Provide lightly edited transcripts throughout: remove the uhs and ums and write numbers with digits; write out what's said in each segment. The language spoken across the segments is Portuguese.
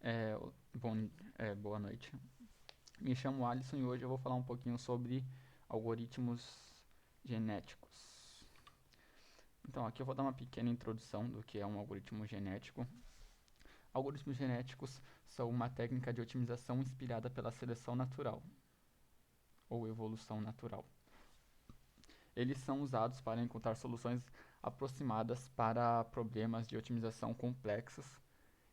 É, boa noite. Me chamo Alisson e hoje eu vou falar um pouquinho sobre algoritmos genéticos. Então, aqui eu vou dar uma pequena introdução do que é um algoritmo genético. Algoritmos genéticos são uma técnica de otimização inspirada pela seleção natural ou evolução natural. Eles são usados para encontrar soluções aproximadas para problemas de otimização complexos.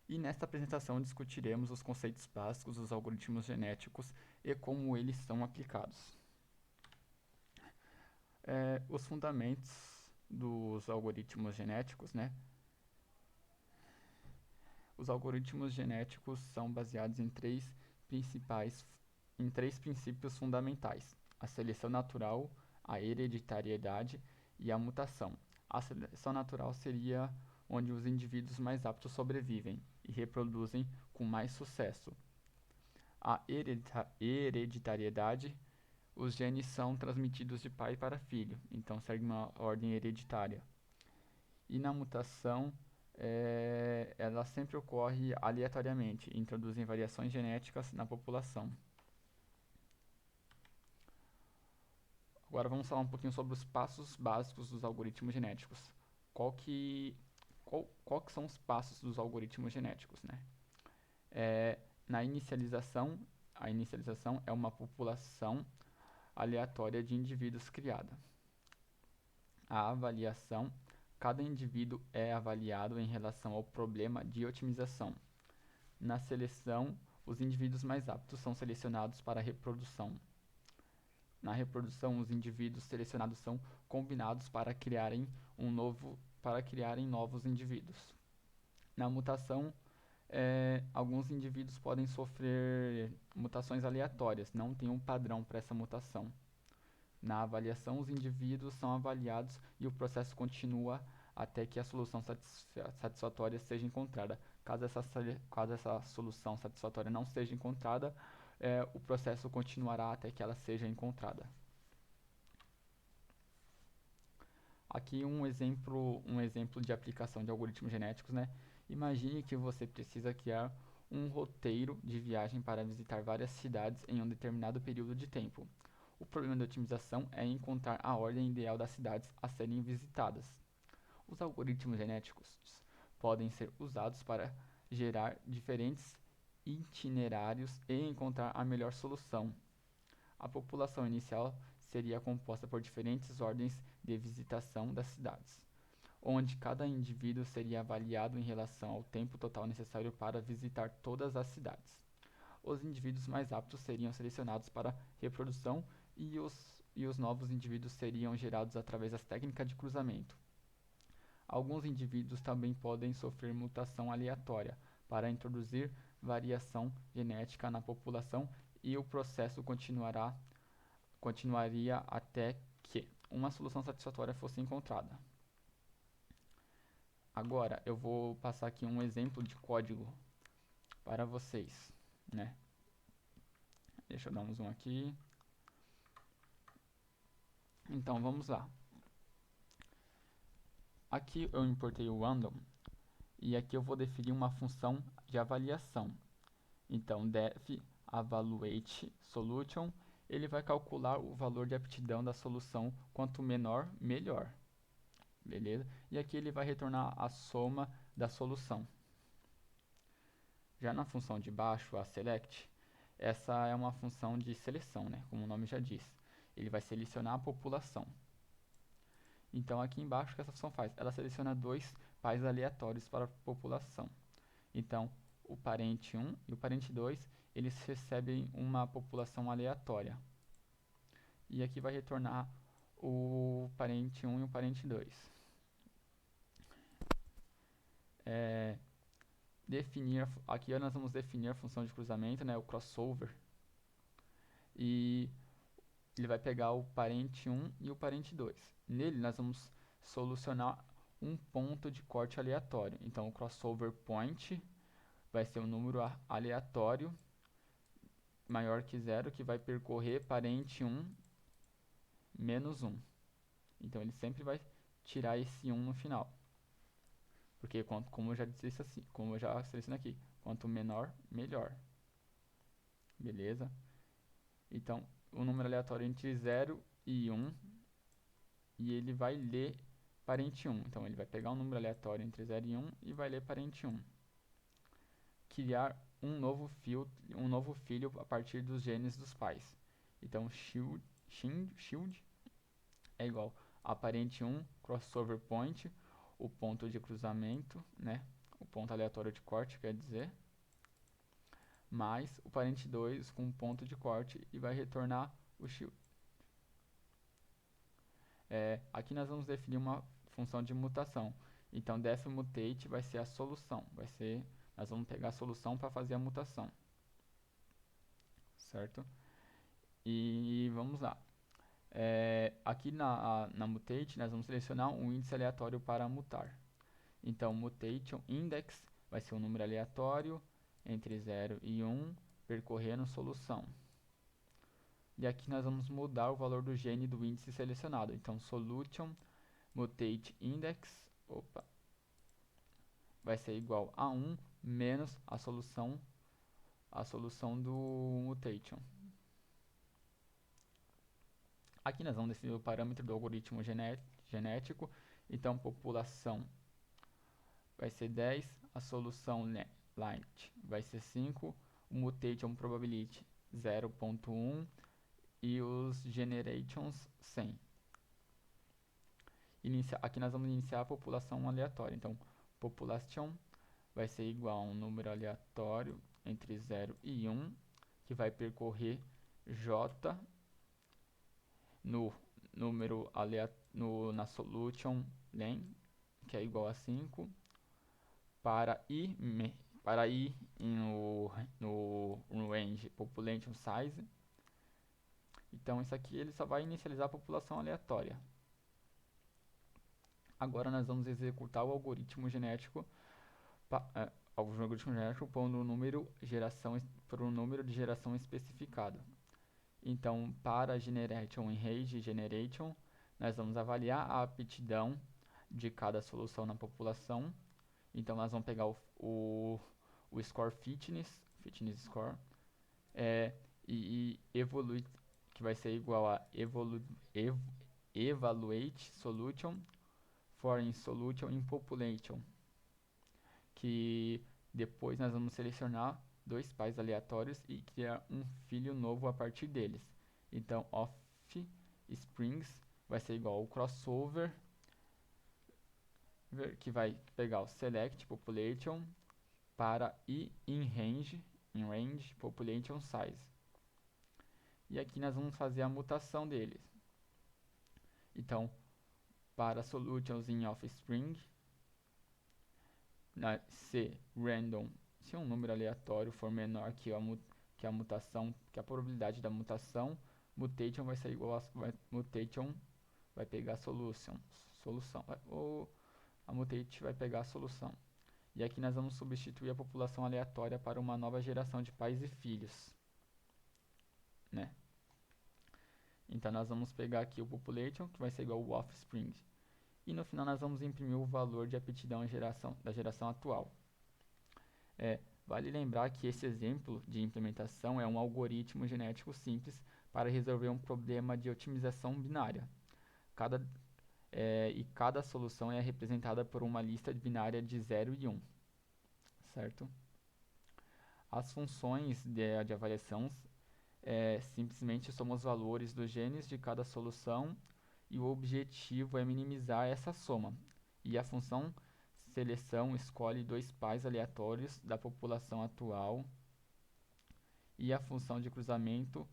E nesta apresentação discutiremos os conceitos básicos dos algoritmos genéticos e como eles são aplicados. Os fundamentos dos algoritmos genéticos, né? Os algoritmos genéticos são baseados em três princípios fundamentais: a seleção natural, a hereditariedade e a mutação. A seleção natural seria onde os indivíduos mais aptos sobrevivem e reproduzem com mais sucesso. A hereditariedade, os genes são transmitidos de pai para filho, então segue uma ordem hereditária. E na mutação, ela sempre ocorre aleatoriamente, e introduzem variações genéticas na população. Agora vamos falar um pouquinho sobre os passos básicos dos algoritmos genéticos. Qual que, qual que são os passos dos algoritmos genéticos, né? Na inicialização, a inicialização é uma população aleatória de indivíduos criada. A avaliação, cada indivíduo é avaliado em relação ao problema de otimização. Na seleção, os indivíduos mais aptos são selecionados para a reprodução. Na reprodução, os indivíduos selecionados são combinados para criarem novos indivíduos. Na mutação, alguns indivíduos podem sofrer mutações aleatórias, não tem um padrão para essa mutação. Na avaliação, os indivíduos são avaliados e o processo continua até que a solução satisfatória seja encontrada. Caso essa solução satisfatória não seja encontrada, o processo continuará até que ela seja encontrada. Aqui um exemplo de aplicação de algoritmos genéticos, né? Imagine que você precisa criar um roteiro de viagem para visitar várias cidades em um determinado período de tempo. O problema de otimização é encontrar a ordem ideal das cidades a serem visitadas. Os algoritmos genéticos podem ser usados para gerar diferentes itinerários e encontrar a melhor solução. A população inicial seria composta por diferentes ordens de visitação das cidades, onde cada indivíduo seria avaliado em relação ao tempo total necessário para visitar todas as cidades. Os indivíduos mais aptos seriam selecionados para reprodução e os novos indivíduos seriam gerados através das técnicas de cruzamento. Alguns indivíduos também podem sofrer mutação aleatória para introduzir variação genética na população e o processo continuaria até que uma solução satisfatória fosse encontrada. Agora eu vou passar aqui um exemplo de código para vocês, né? Deixa eu dar um zoom aqui. Então vamos lá. Aqui eu importei o random e aqui eu vou definir uma função de avaliação. Então def evaluate solution, ele vai calcular o valor de aptidão da solução, quanto menor, melhor. Beleza? E aqui ele vai retornar a soma da solução. Já na função de baixo, a select, essa é uma função de seleção, né? Como o nome já diz. Ele vai selecionar a população. Então aqui embaixo o que essa função faz? Ela seleciona dois pais aleatórios para a população. Então o parente 1 e o parente 2, eles recebem uma população aleatória. E aqui vai retornar o parente 1 e o parente 2. Aqui nós vamos definir a função de cruzamento, né, o crossover. E ele vai pegar o parente 1 e o parente 2. Nele nós vamos solucionar um ponto de corte aleatório. Então o crossover point vai ser um número aleatório maior que zero, que vai percorrer parente 1 menos 1. Então ele sempre vai tirar esse 1 no final, Porque como eu já disse assim, como eu já selecionei aqui, quanto menor, melhor. Beleza? Então, o número aleatório entre 0 e 1, e ele vai ler parente 1. Então, ele vai pegar um número aleatório entre 0 e 1 e vai ler parente 1. Criar um novo filho a partir dos genes dos pais. Então, shield é igual a parente 1 crossover point, o ponto de cruzamento, né? O ponto aleatório de corte, quer dizer, mais o parente 2 com um ponto de corte e vai retornar o shield. Aqui nós vamos definir uma função de mutação. Então, def mutate vai ser a solução. Nós vamos pegar a solução para fazer a mutação. Certo? E vamos lá. Aqui na mutate, nós vamos selecionar um índice aleatório para mutar. Então, mutation index vai ser um número aleatório entre 0 e 1, percorrendo solução. E aqui nós vamos mudar o valor do gene do índice selecionado. Então, solution mutate index vai ser igual a 1 menos a solução do mutation. Aqui nós vamos definir o parâmetro do algoritmo genético. Então, população vai ser 10, a solução light vai ser 5, o mutation probability 0.1 e os generations 100. Aqui nós vamos iniciar a população aleatória. Então, population vai ser igual a um número aleatório entre 0 e 1, que vai percorrer J no número na solution len, que é igual a 5, para i no range population size. Então, isso aqui ele só vai inicializar a população aleatória. Agora nós vamos executar o algoritmo genético pondo o número de geração especificado. Então, para generation e range generation, nós vamos avaliar a aptidão de cada solução na população. Então, nós vamos pegar o score fitness score, e evaluate, que vai ser igual a evaluate solution for solution in population, que depois nós vamos selecionar 2 pais aleatórios e criar um filho novo a partir deles. Então, offsprings vai ser igual ao crossover, que vai pegar o select population para i in range population size. E aqui nós vamos fazer a mutação deles. Então, para solutions in offspring, se random, se um número aleatório for menor que a mutação, que a probabilidade da mutação, mutation vai ser igual a mutation vai pegar solução, ou a mutate vai pegar a solução. E aqui nós vamos substituir a população aleatória para uma nova geração de pais e filhos, né? Então nós vamos pegar aqui o population, que vai ser igual ao offspring. E no final nós vamos imprimir o valor de aptidão da geração atual. Vale lembrar que esse exemplo de implementação é um algoritmo genético simples para resolver um problema de otimização binária. Cada solução é representada por uma lista binária de 0 e 1. Certo? As funções de avaliação simplesmente somam os valores dos genes de cada solução, e o objetivo é minimizar essa soma. E a função seleção escolhe 2 pais aleatórios da população atual, e a função de cruzamento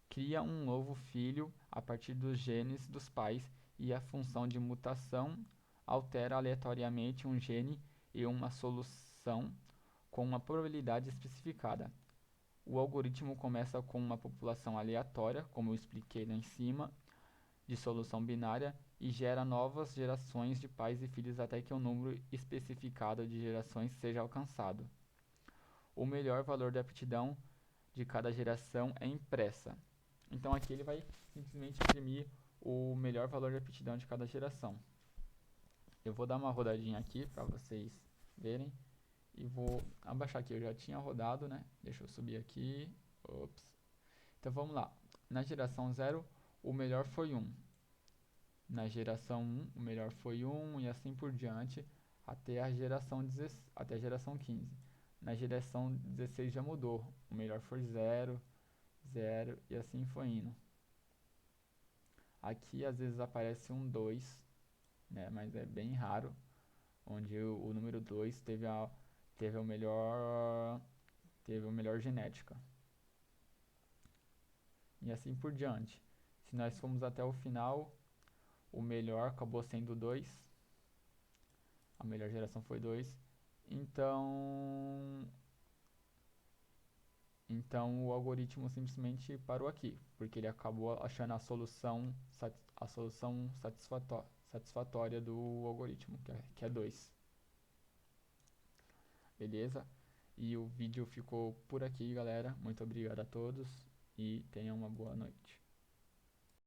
cria um novo filho a partir dos genes dos pais, e a função de mutação altera aleatoriamente um gene e uma solução com uma probabilidade especificada. O algoritmo começa com uma população aleatória, como eu expliquei lá em cima, de solução binária, e gera novas gerações de pais e filhos até que o número especificado de gerações seja alcançado. O melhor valor de aptidão de cada geração é impressa. Então aqui ele vai simplesmente imprimir o melhor valor de aptidão de cada geração. Eu vou dar uma rodadinha aqui para vocês verem. E vou abaixar aqui, eu já tinha rodado, né? Deixa eu subir aqui. Ops. Então vamos lá. Na geração 0, o melhor foi 1. Na geração 1, o melhor foi 1 e assim por diante até a geração 15. Na geração 16 já mudou. O melhor foi 0, 0 e assim foi indo. Aqui às vezes aparece um 2, né? Mas é bem raro, onde o número 2 teve o melhor genética. E assim por diante. Se nós formos até o final, o melhor acabou sendo 2. A melhor geração foi 2. Então o algoritmo simplesmente parou aqui, porque ele acabou achando a solução satisfatória do algoritmo, que é 2. Beleza? E o vídeo ficou por aqui, galera. Muito obrigado a todos e tenham uma boa noite.